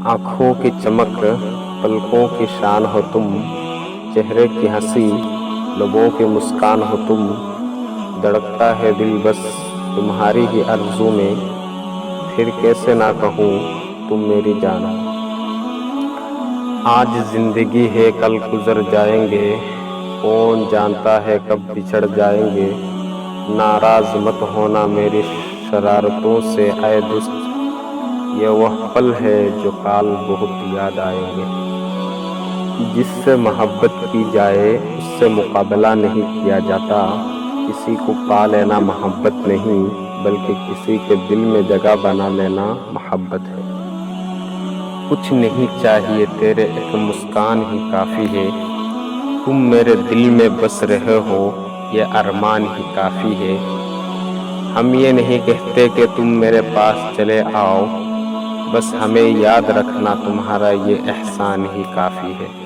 آنکھوں کی چمک پلکوں کی شان ہو تم، چہرے کی ہنسی لبوں کی مسکان ہو تم، دھڑکتا ہے دل بس تمہاری ہی آرزو میں، پھر کیسے نہ کہوں تم میری جان ہو۔ آج زندگی ہے کل گزر جائیں گے، کون جانتا ہے کب بچھڑ جائیں گے، ناراض مت ہونا میری شرارتوں سے اے دوست، یہ وہ پل ہے جو کال بہت یاد آئیں گے۔ جس سے محبت کی جائے اس سے مقابلہ نہیں کیا جاتا، کسی کو پا لینا محبت نہیں بلکہ کسی کے دل میں جگہ بنا لینا محبت ہے۔ کچھ نہیں چاہیے تیرے ایک مسکان ہی کافی ہے، تم میرے دل میں بس رہے ہو یہ ارمان ہی کافی ہے۔ ہم یہ نہیں کہتے کہ تم میرے پاس چلے آؤ، بس ہمیں یاد رکھنا تمہارا یہ احسان ہی کافی ہے۔